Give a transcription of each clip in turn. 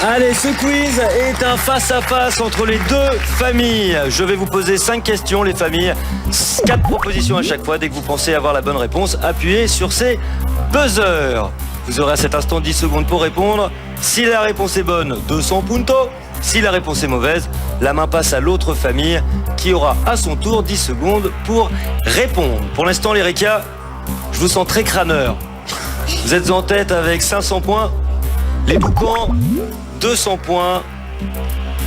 Allez, ce quiz est un face-à-face entre les deux familles. Je vais vous poser 5 questions, les familles. 4 propositions à chaque fois. Dès que vous pensez avoir la bonne réponse, appuyez sur ces buzzers. Vous aurez à cet instant 10 secondes pour répondre. Si la réponse est bonne, 200 puntos. Si la réponse est mauvaise, la main passe à l'autre famille qui aura à son tour 10 secondes pour répondre. Pour l'instant, les Rekia, je vous sens très crâneur. Vous êtes en tête avec 500 points. Les Boucans, 200 points.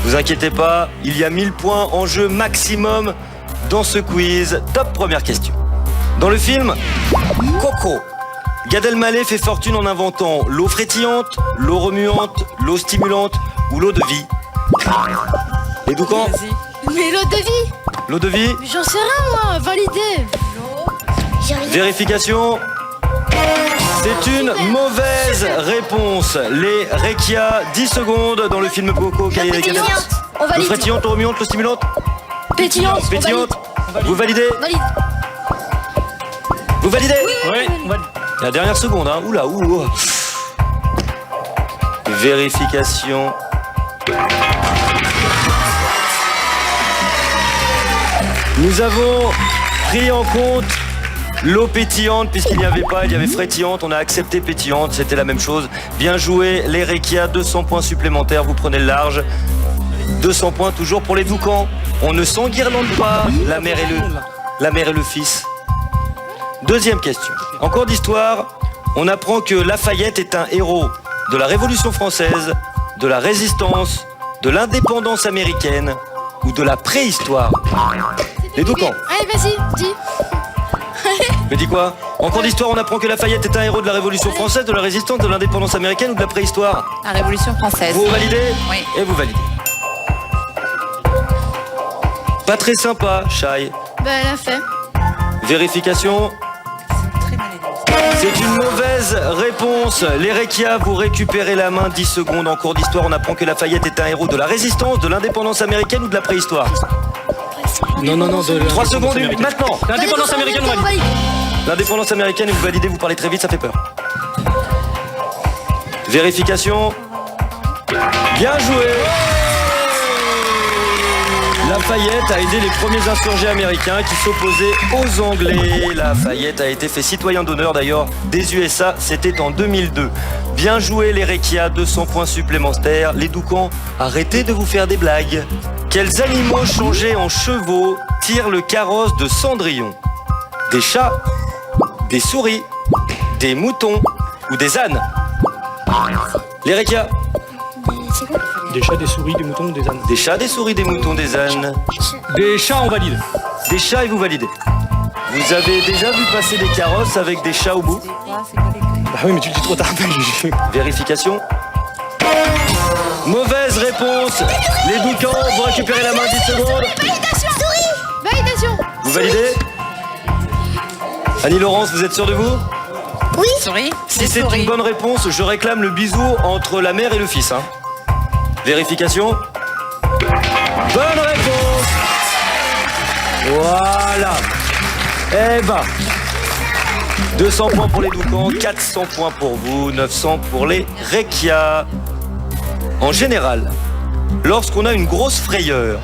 Vous inquiétez pas, il y a 1000 points en jeu maximum dans ce quiz. Top première question. Dans le film Coco, Gad Elmaleh fait fortune en inventant l'eau frétillante, l'eau remuante, l'eau stimulante ou l'eau de vie. Les Boucans, Mais l'eau de vie? l'eau de vie, J'en sais rien moi, validé. vérification. C'est une mauvaise réponse. Les Rekia, 10 secondes dans le film Coco. Quelle est la Pétillante. On L'eau valide. frétillante, l'eau remuante, l'eau stimulante. Pétillante. Pétillante. Vous validez? On valide. Vous validez? Oui, on va... La dernière seconde, hein. Oula, ouh. Vérification. Nous avons pris en compte l'eau pétillante, puisqu'il n'y avait pas, il y avait frétillante, on a accepté pétillante, c'était la même chose. Bien joué, les Rekia, 200 points supplémentaires, vous prenez le large. 200 points toujours pour les Doucans. On ne s'enguirlande pas, la mère et le fils. Deuxième question. En cours d'histoire, on apprend que Lafayette est un héros de la Révolution française, de la Résistance, de l'indépendance américaine ou de la préhistoire. Les Doucans. Allez, vas-y, dis. Mais dis quoi? En cours d'histoire, on apprend que Lafayette est un héros de la Révolution française, de la Résistance, de l'indépendance américaine ou de la préhistoire. La Révolution française. Vous validez? Oui. Et vous validez. Pas très sympa, Shai. Bah, elle a fait. Vérification. C'est une mauvaise réponse. Les Rekia, vous récupérez la main, 10 secondes. En cours d'histoire, on apprend que Lafayette est un héros de la Résistance, de l'indépendance américaine ou de la préhistoire. Non, de 3 secondes, maintenant. l'indépendance américaine, on valide. L'indépendance américaine, et vous validez, vous parlez très vite, ça fait peur. Vérification. Bien joué. Lafayette a aidé les premiers insurgés américains qui s'opposaient aux Anglais. Lafayette a été fait citoyen d'honneur d'ailleurs des USA, c'était en 2002. Bien joué les Rekia, 200 points supplémentaires. Les Doucans, arrêtez de vous faire des blagues. Quels animaux changés en chevaux tirent le carrosse de Cendrillon? Des chats, des souris, des moutons ou des ânes? Les Rekia. Des chats, des souris, des moutons, des ânes. Des chats, des souris, des moutons, des ânes. Des chats, on valide. Des chats et vous validez. Vous avez déjà vu passer des carrosses avec des chats au bout? Bah oui, mais tu le dis trop tard. Vérification. Mauvaise réponse. Les Doucans, vous récupérez la main, 10 secondes. Validation. Vous validez? Annie-Laurence, vous êtes sûre de vous? Oui. Souris. Si c'est une bonne réponse, je réclame le bisou entre la mère et le fils. Hein. Vérification. Bonne réponse. Voilà. Eh ben, 200 points pour les Doucans, 400 points pour vous, 900 pour les Rekia. En général, lorsqu'on a une grosse frayeur,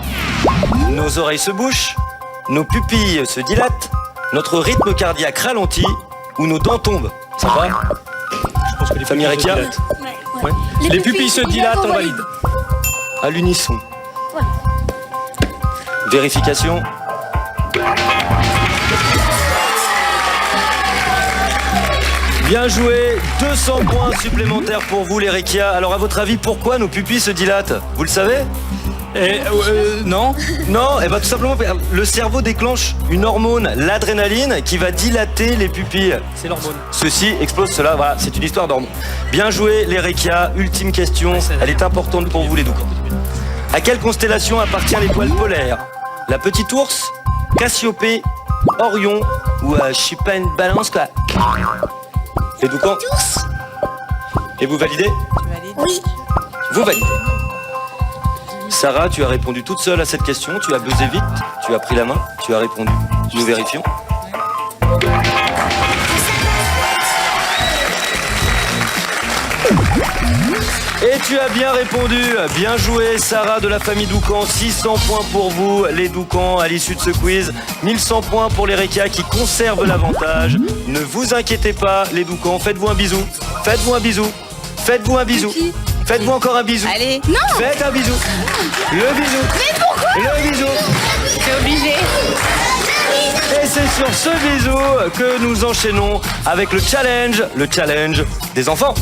nos oreilles se bouchent, nos pupilles se dilatent, notre rythme cardiaque ralentit ou nos dents tombent. Ça va? Je pense que les Famille Rekia? Ouais. Les pupilles se dilatent, on valide. À l'unisson. Vérification. Bien joué, 200 points supplémentaires pour vous les Rekia. Alors à votre avis, pourquoi nos pupilles se dilatent? Vous le savez? Non. Non, et bah tout simplement, le cerveau déclenche une hormone, l'adrénaline, qui va dilater les pupilles. C'est l'hormone. Ceci explose cela, voilà, c'est une histoire d'hormone. Bien joué les Rekia, ultime question, elle est importante pour vous les Doucans. À quelle constellation appartient l'étoile polaire? La Petite Ours, Cassiopée, Orion ou je sais pas une balance quoi? Les Doucans? Et vous validez? Oui. Vous validez. Sarah, tu as répondu toute seule à cette question, tu as buzzé vite, tu as pris la main, tu as répondu. Nous vérifions. Et tu as bien répondu. Bien joué, Sarah de la famille Doucan. 600 points pour vous, les Doucan, à l'issue de ce quiz. 1100 points pour les Réca qui conservent l'avantage. Ne vous inquiétez pas, les Doucan. Faites-vous un bisou. Faites-vous un bisou. Faites-vous un bisou. Faites-vous encore un bisou. Allez. Non. Faites un bisou. Le bisou. Mais pourquoi? Le bisou. C'est obligé. Et c'est sur ce bisou que nous enchaînons avec le challenge des enfants.